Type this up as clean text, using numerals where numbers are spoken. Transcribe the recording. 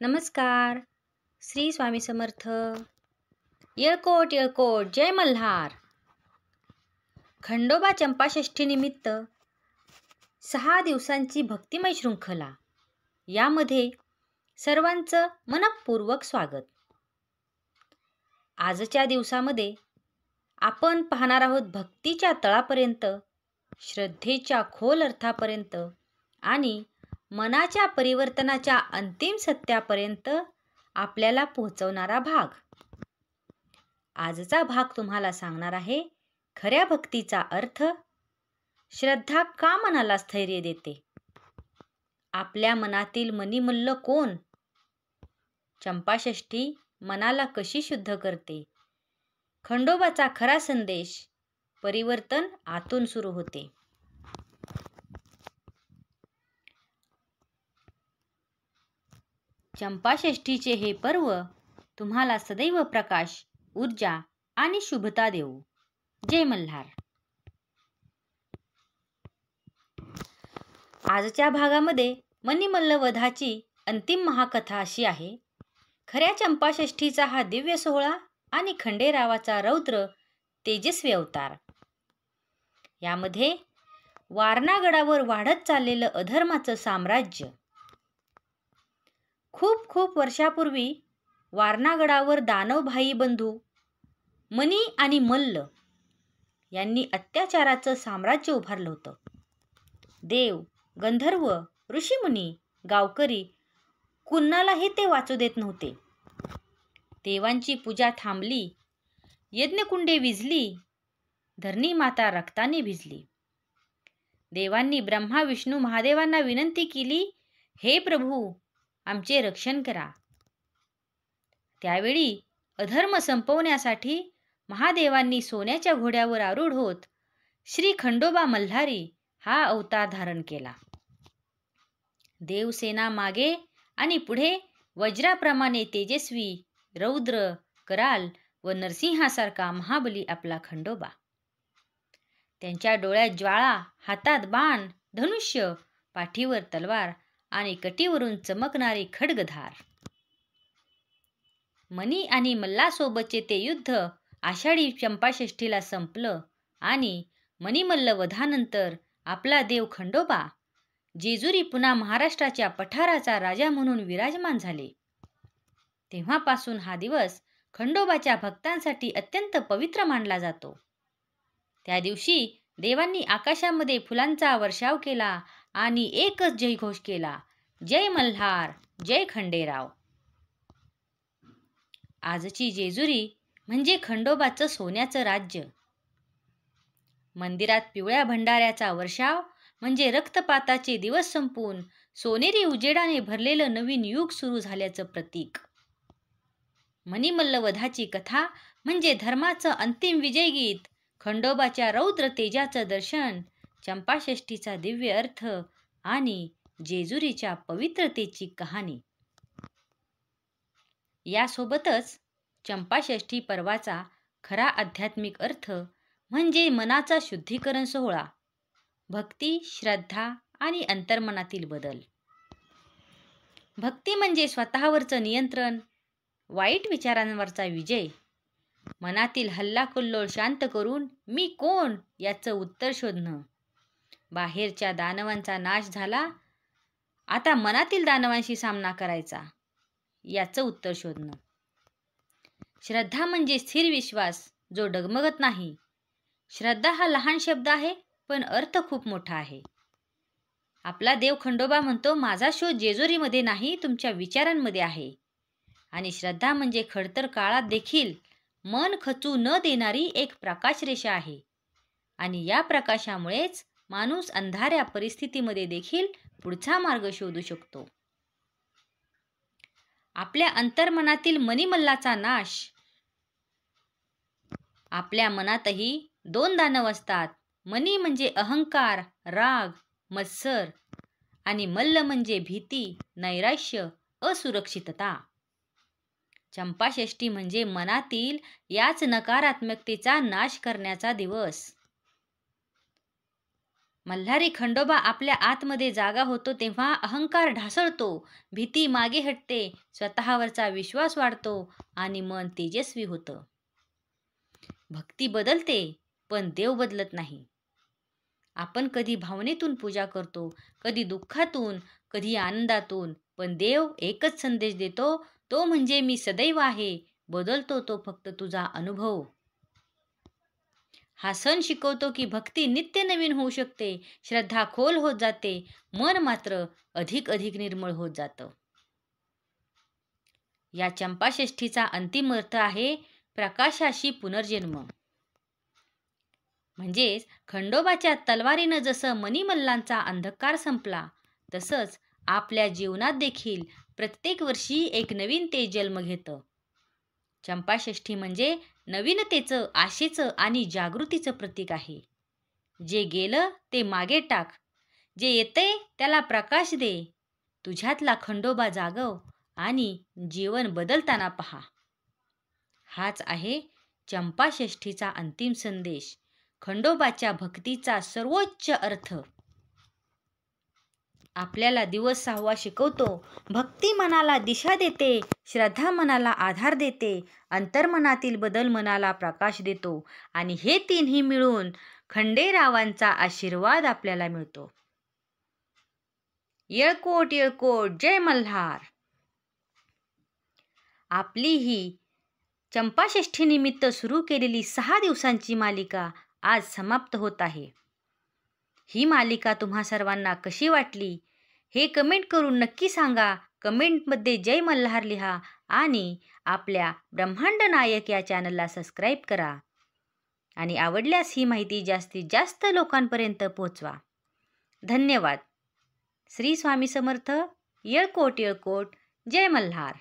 नमस्कार. श्री स्वामी समर्थ. येळकोट येळकोट, जय मल्हार. खंडोबा चंपाषष्ठीनिमित्त 6 दिवसांची भक्तिमय शृंखला, यामध्ये सर्वांचं मनःपूर्वक स्वागत. आजच्या दिवसामध्ये आपण पाहणार आहोत भक्तीच्या तळापर्यंत, श्रद्धेच्या खोल अर्थापर्यंत आणि मनाच्या परिवर्तनाच्या अंतिम सत्यापर्यंत आपल्याला पोहोचवणारा भाग. आजचा भाग तुम्हाला सांगणार आहे खऱ्या भक्तीचा अर्थ, श्रद्धा का मनाला स्थैर्य देते, आपल्या मनातील मनीमल्ल कोण, चंपाषष्ठी मनाला कशी शुद्ध करते, खंडोबाचा खरा संदेश, परिवर्तन आतून सुरू होते. चंपाषष्ठीचे हे पर्व तुम्हाला सदैव प्रकाश, ऊर्जा आणि शुभता देऊ. जय मल्हार. आजच्या भागामध्ये मनीमल्ल वधाची अंतिम महाकथा अशी आहे. खऱ्या चंपाषष्ठीचा हा दिव्य सोहळा आणि खंडेरावाचा रौद्र तेजस्वी अवतार. यामध्ये वारणागडावर वाढत चाललेलं अधर्माचं साम्राज्य. खूप खूप वर्षापूर्वी वारणागडावर दानवभाई बंधू मनी आणि मल्ल यांनी अत्याचाराचं साम्राज्य उभारलं होतं. देव, गंधर्व, ऋषीमुनी, गावकरी कुणालाही ते वाचू देत नव्हते. देवांची पूजा थांबली, यज्ञकुंडे विझली, धरणी माता रक्ताने भिजली. देवांनी ब्रह्मा, विष्णू, महादेवांना विनंती केली, हे प्रभू, आमचे रक्षण करा. त्यावेळी अधर्म संपवण्यासाठी महादेवांनी सोन्याच्या घोड्यावर आरूढ होत श्री खंडोबा मल्हारी हा अवतार धारण केला. देवसेना मागे आणि पुढे वज्राप्रमाणे तेजस्वी, रौद्र, कराल व नरसिंहासारखा महाबली आपला खंडोबा. त्यांच्या डोळ्यात ज्वाळा, हातात बाण, धनुष्य, पाठीवर तलवार आणि कटीवरून चमकणारी खड्गधार. मनी आणि मल्लासोबतचे ते युद्ध आषाढी चंपाषष्ठीला संपलं आणि मनीमल्ल वधानंतर आपला देव खंडोबा जेजुरी पुन्हा महाराष्ट्राच्या पठाराचा राजा म्हणून विराजमान झाले. तेव्हापासून हा दिवस खंडोबाच्या भक्तांसाठी अत्यंत पवित्र मानला जातो. त्या दिवशी देवांनी आकाशामध्ये फुलांचा वर्षाव केला आणि एकच जयघोष केला, जय मल्हार, जय खंडेराव. आजची जेजुरी म्हणजे खंडोबाचं सोन्याचं राज्य. मंदिरात पिवळ्या भंडाऱ्याचा वर्षाव म्हणजे रक्तपाताचे दिवस संपून सोनेरी उजेडाने भरलेलं नवीन युग सुरू झाल्याचं प्रतीक. मनीमल्ल वधाची कथा म्हणजे धर्माचं अंतिम विजय गीत, खंडोबाच्या रौद्र तेजाचं दर्शन, चंपाषष्ठीचा दिव्य अर्थ आणि जेजुरीच्या पवित्रतेची कहाणी. यासोबतच चंपाषष्ठी पर्वाचा खरा आध्यात्मिक अर्थ म्हणजे मनाचा शुद्धीकरण सोहळा, भक्ती, श्रद्धा आणि अंतर्मनातील बदल. भक्ती म्हणजे स्वतःवरचं नियंत्रण, वाईट विचारांवरचा विजय, मनातील हल्लाकल्लोळ शांत करून मी कोण याचं उत्तर शोधणं. बाहेरच्या दानवांचा नाश झाला, आता मनातील दानवांशी सामना करायचा, याचं उत्तर शोधणं. श्रद्धा म्हणजे स्थिर विश्वास जो डगमगत नाही. श्रद्धा हा लहान शब्द आहे, पण अर्थ खूप मोठा आहे. आपला देव खंडोबा म्हणतो, माझा शोध जेजुरीमध्ये नाही, तुमच्या विचारांमध्ये आहे. आणि श्रद्धा म्हणजे खडतर काळात देखील मन खचू न देणारी एक प्रकाशरेषा आहे. आणि या प्रकाशामुळेच माणूस अंधाऱ्या परिस्थितीमध्ये देखील पुढचा मार्ग शोधू शकतो. आपल्या अंतर्मनातील मनीमल्लाचा नाश. आपल्या मनातही 2 दानव असतात. मनी म्हणजे अहंकार, राग, मत्सर आणि मल्ल म्हणजे भीती, नैराश्य, असुरक्षितता. चंपाषष्ठी म्हणजे मनातील याच नकारात्मकतेचा नाश करण्याचा दिवस. मल्हारी खंडोबा आपल्या आतमध्ये जागा होतो तेव्हा अहंकार ढासळतो, भीती मागे हटते, स्वतःवरचा विश्वास वाढतो आणि मन तेजस्वी होतं. भक्ती बदलते पण देव बदलत नाही. आपण कधी भावनेतून पूजा करतो, कधी दुःखातून, कधी आनंदातून, पण देव एकच संदेश देतो, तो म्हणजे मी सदैव आहे. बदलतो तो फक्त तुझा अनुभव. हा सण शिकवतो की भक्ती नित्य नवीन होऊ शकते, श्रद्धा खोल होत जाते, मन मात्र अधिक अधिक निर्मळ होत जातं. या चंपाषष्ठीचा अंतिम अर्थ आहे प्रकाशाशी पुनर्जन्म. म्हणजेच खंडोबाच्या तलवारीनं जसं मणिमल्लांचा अंधकार संपला, तसंच आपल्या जीवनात देखील प्रत्येक वर्षी एक नवीन तेज जन्म घेतं. चंपाषष्ठी म्हणजे नवीनतेचं, आशेचं आणि जागृतीचं प्रतीक आहे. जे गेलं ते मागे टाक, जे येतंय त्याला प्रकाश दे, तुझ्यातला खंडोबा जागव आणि जीवन बदलताना पहा. हाच आहे चंपाषष्ठीचा अंतिम संदेश, खंडोबाच्या भक्तीचा सर्वोच्च अर्थ. आपल्याला दिवस 6वा शिकवतो, भक्ती मनाला दिशा देते, श्रद्धा मनाला आधार देते, अंतर्मनातील बदल मनाला प्रकाश देतो आणि हे तीनही मिळून खंडेरावांचा आशीर्वाद आपल्याला मिळतो. येळकोट येळकोट, जय मल्हार. आपली ही चंपाषष्ठीनिमित्त सुरू केलेली 6 दिवसांची मालिका आज समाप्त होत आहे. ही मालिका तुम्हा सर्वांना कशी वाटली हे कमेंट करून नक्की सांगा. कमेंटमध्ये जय मल्हार लिहा आणि आपल्या ब्रह्मांड नायक या चॅनलला सबस्क्राईब करा आणि आवडल्यास ही माहिती जास्तीत जास्त लोकांपर्यंत पोहोचवा. धन्यवाद. श्री स्वामी समर्थ. येळकोट येळकोट, जय मल्हार.